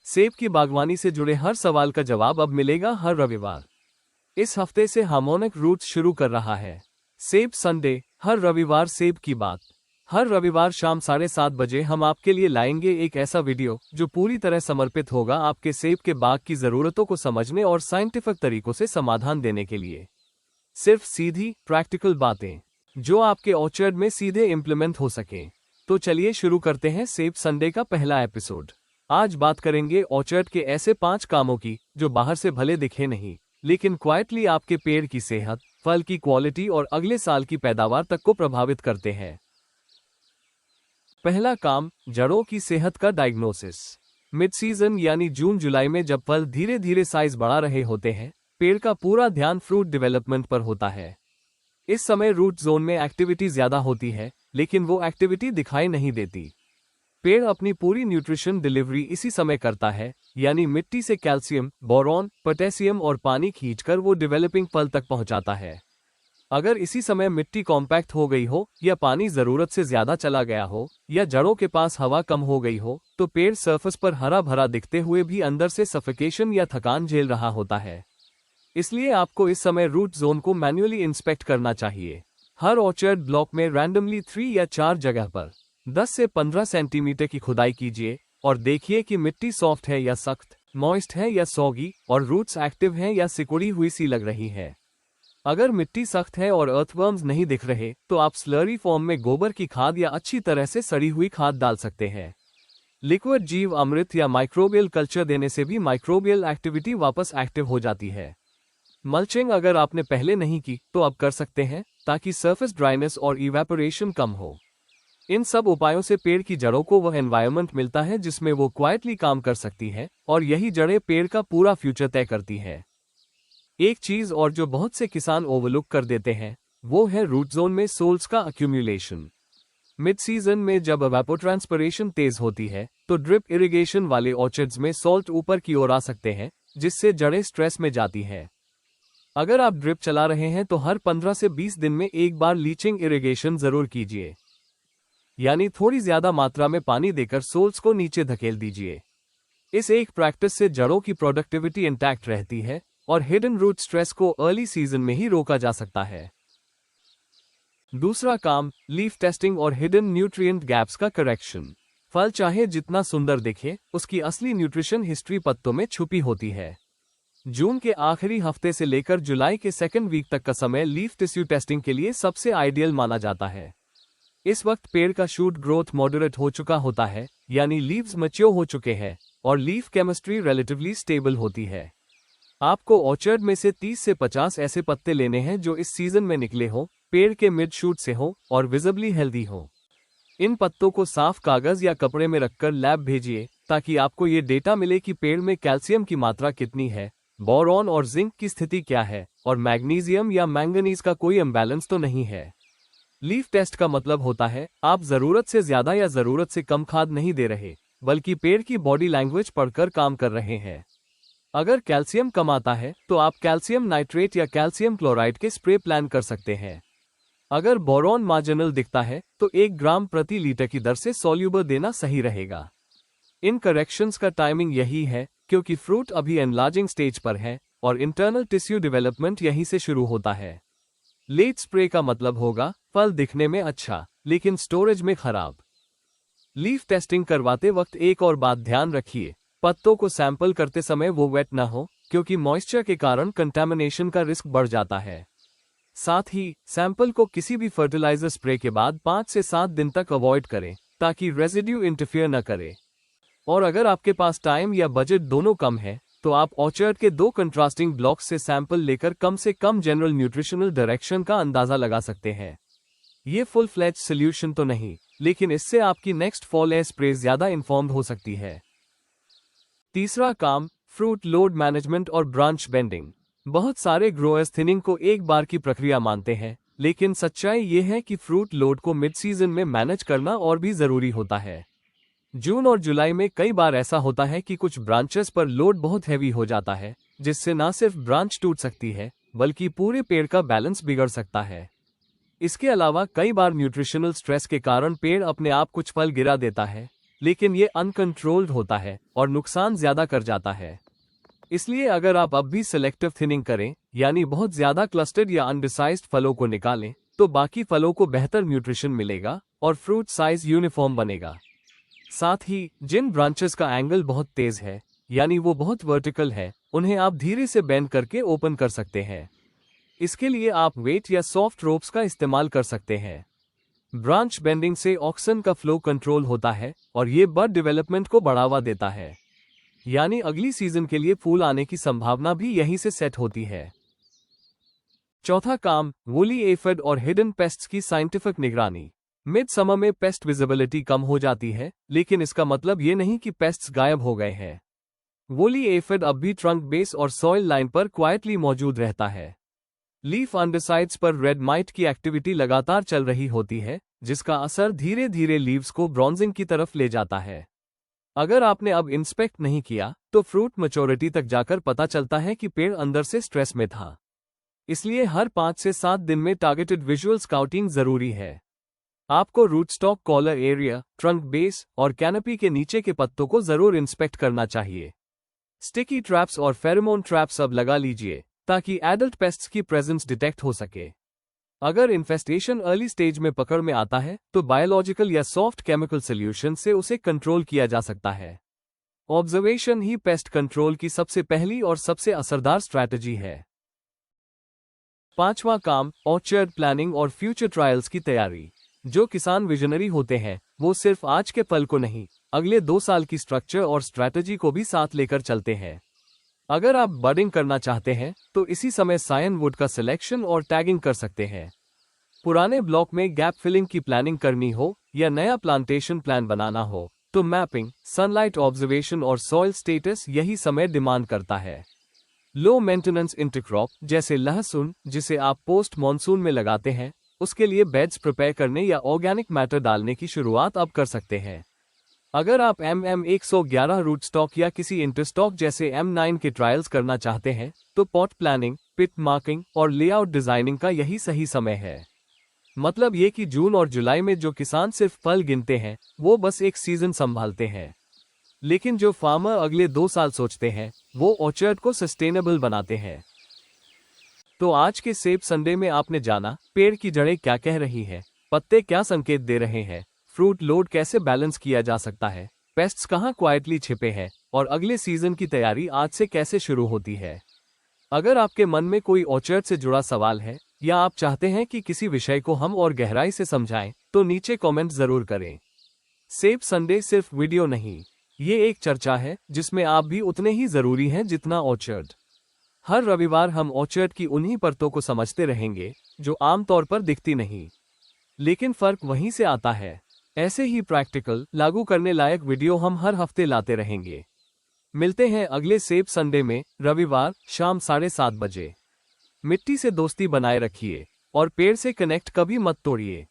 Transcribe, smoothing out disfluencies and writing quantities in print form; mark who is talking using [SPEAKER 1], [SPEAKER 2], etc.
[SPEAKER 1] सेब की बागवानी से जुड़े हर सवाल का जवाब अब मिलेगा हर रविवार। इस हफ्ते से हार्मोनिक रूट्स शुरू कर रहा है सेब संडे। हर रविवार सेब की बात। हर रविवार शाम 7:30 बजे हम आपके लिए लाएंगे एक ऐसा वीडियो जो पूरी तरह समर्पित होगा आपके सेब के बाग की जरूरतों को समझने और साइंटिफिक तरीकों से समाधान देने के लिए। सिर्फ सीधी प्रैक्टिकल बातें जो आपके ऑर्चर्ड में सीधे इम्प्लीमेंट हो सके। तो चलिए शुरू करते हैं सेब संडे का पहला एपिसोड। आज बात करेंगे ऑर्चर्ड के ऐसे 5 कामों की जो बाहर से भले दिखे नहीं, लेकिन क्वाइटली आपके पेड़ की सेहत, फल की क्वालिटी और अगले साल की पैदावार तक को प्रभावित करते हैं। पहला काम, जड़ों की सेहत का डायग्नोसिस। मिड सीजन यानी जून जुलाई में जब फल धीरे धीरे साइज बढ़ा रहे होते हैं, पेड़ का पूरा ध्यान फ्रूट डेवलपमेंट पर होता है। इस समय रूट जोन में एक्टिविटी ज्यादा होती है, लेकिन वो एक्टिविटी दिखाई नहीं देती। पेड़ अपनी पूरी न्यूट्रिशन डिलीवरी इसी समय करता है, यानी मिट्टी से कैल्शियम, बोरॉन, पोटेशियम और पानी खींचकर वो डेवलपिंग फल तक पहुंचाता है। अगर इसी समय मिट्टी कॉम्पैक्ट हो गई हो, या पानी जरूरत से ज्यादा चला गया हो, या जड़ों के पास हवा कम हो गई हो, तो पेड़ सरफेस पर हरा भरा दिखते हुए भी अंदर से सफोकेशन या थकान झेल रहा होता है। इसलिए आपको इस समय रूट जोन को मैन्युअली इंस्पेक्ट करना चाहिए। हर ऑर्चर्ड ब्लॉक में रैंडमली 3 या 4 जगह पर 10 से 15 सेंटीमीटर की खुदाई कीजिए और देखिए कि मिट्टी सॉफ्ट है या सख्त, मॉइस्ट है या सॉगी, और रूट्स एक्टिव हैं या सिकुड़ी हुई सी लग रही है। अगर मिट्टी सख्त है और अर्थवर्म्स नहीं दिख रहे, तो आप स्लरी फॉर्म में गोबर की खाद या अच्छी तरह से सड़ी हुई खाद डाल सकते हैं। लिक्विड जीव अमृत या माइक्रोबियल कल्चर देने से भी माइक्रोबियल एक्टिविटी वापस एक्टिव हो जाती है। मल्चिंग अगर आपने पहले नहीं की तो अब कर सकते हैं, ताकि सरफेस ड्राइनेस और इवेपोरेशन कम हो। इन सब उपायों से पेड़ की जड़ों को वह एनवायरनमेंट मिलता है जिसमें वो क्वाइटली काम कर सकती है, और यही जड़ें पेड़ का पूरा फ्यूचर तय करती है। एक चीज और जो बहुत से किसान ओवरलुक कर देते हैं, वो है रूट जोन में सोल्स का अक्यूमुलेशन। मिड सीजन में जब एवापोट्रांसपिरेशन तेज होती है, तो ड्रिप इरिगेशन वाले ऑर्चर्ड्स में सॉल्ट ऊपर की ओर आ सकते हैं, जिससे जड़ें स्ट्रेस में जाती हैं। अगर आप ड्रिप चला रहे हैं तो हर 15 से 20 दिन में एक बार लीचिंग इरिगेशन जरूर कीजिए, यानी थोड़ी ज्यादा मात्रा में पानी देकर सोल्स को नीचे धकेल दीजिए। इस एक प्रैक्टिस से जड़ों की प्रोडक्टिविटी इंटैक्ट रहती है और हिडन रूट स्ट्रेस को अर्ली सीजन में ही रोका जा सकता है। दूसरा काम, लीफ टेस्टिंग और हिडन न्यूट्रिएंट गैप्स का करेक्शन। फल चाहे जितना सुंदर दिखे, उसकी असली न्यूट्रिशन हिस्ट्री पत्तों में छुपी होती है। जून के आखिरी हफ्ते से लेकर जुलाई के सेकेंड वीक तक का समय लीफ टिश्यू टेस्टिंग के लिए सबसे आइडियल माना जाता है। इस वक्त पेड़ का शूट ग्रोथ मॉडरेट हो चुका होता है, यानी लीव्स मैच्योर हो चुके हैं और लीफ केमिस्ट्री रिलेटिवली स्टेबल होती है। आपको ऑर्चर्ड में से 30 से 50 ऐसे पत्ते लेने हैं जो इस सीजन में निकले हों, पेड़ के मिड शूट से हों और विजिबली हेल्दी हों। इन पत्तों को साफ कागज या कपड़े में रखकर लैब भेजिए, ताकि आपको ये डेटा मिले कि पेड़ में कैल्शियम की मात्रा कितनी है, बोरॉन और जिंक की स्थिति क्या है, और मैग्नीशियम या मैंगनीज का कोई इम्बैलेंस तो नहीं है। लीफ टेस्ट का मतलब होता है आप जरूरत से ज्यादा या जरूरत से कम खाद नहीं दे रहे, बल्कि पेड़ की बॉडी लैंग्वेज पढ़कर काम कर रहे हैं। अगर कैल्शियम कम आता है तो आप कैल्शियम नाइट्रेट या कैल्शियम क्लोराइड के स्प्रे प्लान कर सकते हैं। अगर बोरॉन मार्जिनल दिखता है तो 1 ग्राम प्रति लीटर की दर से सॉल्यूबर देना सही रहेगा। इन करेक्शंस का टाइमिंग यही है, क्योंकि फ्रूट अभी एनलार्जिंग स्टेज पर है और इंटरनल टिश्यू डेवलपमेंट यहीं से शुरू होता है। लेट स्प्रे का मतलब होगा फल दिखने में अच्छा, लेकिन स्टोरेज में खराब। लीफ टेस्टिंग करवाते वक्त एक और बात ध्यान रखिए, पत्तों को सैंपल करते समय वो वेट ना हो, क्योंकि मॉइस्चर के कारण कंटामिनेशन का रिस्क बढ़ जाता है। साथ ही सैंपल को किसी भी फर्टिलाइजर स्प्रे के बाद 5 से 7 दिन तक अवॉइड करें, ताकि रेजिड्यू इंटरफियर न करे। और अगर आपके पास टाइम या बजट दोनों कम है, तो आप ऑर्चर्ड के 2 कंट्रास्टिंग ब्लॉक्स से सैंपल लेकर कम से कम जनरल न्यूट्रिशनल डायरेक्शन का अंदाजा लगा सकते हैं। ये फुल फ्लैज सोल्यूशन तो नहीं, लेकिन इससे आपकी नेक्स्ट फॉल एयर स्प्रे ज्यादा इन्फॉर्म्ड हो सकती है। तीसरा काम, फ्रूट लोड मैनेजमेंट और ब्रांच बेंडिंग। बहुत सारे ग्रोअर्स थिनिंग को एक बार की प्रक्रिया मानते हैं, लेकिन सच्चाई ये है कि फ्रूट लोड को मिड सीजन में मैनेज करना और भी जरूरी होता है। जून और जुलाई में कई बार ऐसा होता है कि कुछ ब्रांचेस पर लोड बहुत हैवी हो जाता है, जिससे न सिर्फ ब्रांच टूट सकती है, बल्कि पूरे पेड़ का बैलेंस बिगड़ सकता है। इसके अलावा कई बार न्यूट्रिशनल स्ट्रेस के कारण पेड़ अपने आप कुछ फल गिरा देता है, लेकिन ये अनकंट्रोल्ड होता है और नुकसान ज्यादा कर जाता है। इसलिए अगर आप अब भी सिलेक्टिव थिनिंग करें, यानी बहुत ज्यादा क्लस्टर्ड या अनडिसाइज्ड फलों को निकालें, तो बाकी फलों को बेहतर न्यूट्रिशन मिलेगा और फ्रूट साइज यूनिफॉर्म बनेगा। साथ ही जिन ब्रांचेस का एंगल बहुत तेज है, यानी वो बहुत वर्टिकल है, उन्हें आप धीरे से बेंड करके ओपन कर सकते हैं। इसके लिए आप वेट या सॉफ्ट रोप्स का इस्तेमाल कर सकते हैं। ब्रांच बेंडिंग से ऑक्सीजन का फ्लो कंट्रोल होता है और ये बड डेवलपमेंट को बढ़ावा देता है, यानी अगली सीजन के लिए फूल आने की संभावना भी यहीं से सेट होती है। चौथा काम, वूली एफिड और हिडन पेस्ट्स की साइंटिफिक निगरानी। मिड समर में पेस्ट विजिबिलिटी कम हो जाती है, लेकिन इसका मतलब ये नहीं कि पेस्ट्स गायब हो गए हैं। वूली एफिड अब भी ट्रंक बेस और सॉइल लाइन पर क्वाइटली मौजूद रहता है। लीफ अंडरसाइड्स पर रेड माइट की एक्टिविटी लगातार चल रही होती है, जिसका असर धीरे धीरे लीव्स को ब्रॉन्जिंग की तरफ ले जाता है। अगर आपने अब इंस्पेक्ट नहीं किया, तो फ्रूट मैच्योरिटी तक जाकर पता चलता है कि पेड़ अंदर से स्ट्रेस में था। इसलिए हर 5 से 7 दिन में टारगेटेड विजुअल स्काउटिंग जरूरी है। आपको rootstock, collar area, trunk base और कैनपी के नीचे के पत्तों को जरूर इंस्पेक्ट करना चाहिए। स्टिकी ट्रैप्स और फेरोमोन ट्रैप्स अब लगा लीजिए, ताकि एडल्ट पेस्ट्स की प्रेजेंस डिटेक्ट हो सके। अगर इन्फेस्टेशन अर्ली स्टेज में पकड़ में आता है, तो बायोलॉजिकल या सॉफ्ट केमिकल सॉल्यूशन से उसे कंट्रोल किया जा सकता है। ऑब्जर्वेशन ही पेस्ट कंट्रोल की सबसे पहली और सबसे असरदार स्ट्रैटेजी है। पांचवा काम, ऑर्चर्ड प्लानिंग और फ्यूचर ट्रायल्स की तैयारी। जो किसान विजनरी होते हैं, वो सिर्फ आज के फल को नहीं, अगले 2 साल की स्ट्रक्चर और स्ट्रैटेजी को भी साथ लेकर चलते हैं। अगर आप बडिंग करना चाहते हैं, तो इसी समय सायन वुड का सिलेक्शन और टैगिंग कर सकते हैं। पुराने ब्लॉक में गैप फिलिंग की प्लानिंग करनी हो या नया प्लांटेशन प्लान बनाना हो, तो मैपिंग, सनलाइट ऑब्जर्वेशन और सॉइल स्टेटस यही समय डिमांड करता है। लो मेंटेनेंस इंटरक्रॉप जैसे लहसुन, जिसे आप पोस्ट मॉनसून में लगाते हैं, उसके लिए बेड्स प्रिपेयर करने या ऑर्गेनिक मैटर डालने की शुरुआत अब कर सकते हैं। अगर आप MM111 रूट स्टॉक या किसी इंटरस्टॉक जैसे M9 के ट्रायल्स करना चाहते हैं, तो पॉट प्लानिंग, पिट मार्किंग और लेआउट डिजाइनिंग का यही सही समय है। मतलब ये कि जून और जुलाई में जो किसान सिर्फ फल गिनते हैं, वो बस एक सीजन संभालते हैं। लेकिन जो फार्मर अगले 2 साल सोचते हैं, वो ऑर्चर्ड को सस्टेनेबल बनाते हैं। तो आज के सेब संडे में आपने जाना, पेड़ की जड़ें क्या कह रही है, पत्ते क्या संकेत दे रहे हैं, फ्रूट लोड कैसे बैलेंस किया जा सकता है, पेस्ट्स कहाँ क्वाइटली छिपे हैं और अगले सीजन की तैयारी आज से कैसे शुरू होती है। अगर आपके मन में कोई ऑर्चर्ड से जुड़ा सवाल है या आप चाहते हैं कि किसी विषय को हम और गहराई से समझाएं, तो नीचे कमेंट जरूर करें। सेब संडे सिर्फ वीडियो नहीं, ये एक चर्चा है जिसमें आप भी उतने ही जरूरी हैं जितना ऑर्चर्ड। हर रविवार हम ऑर्चर्ड की उन्हीं परतों को समझते रहेंगे जो आमतौर पर दिखती नहीं, लेकिन फर्क वहीं से आता है। ऐसे ही प्रैक्टिकल, लागू करने लायक वीडियो हम हर हफ्ते लाते रहेंगे। मिलते हैं अगले सेब संडे में, रविवार शाम 7:30 बजे। मिट्टी से दोस्ती बनाए रखिए और पेड़ से कनेक्ट कभी मत तोड़िए।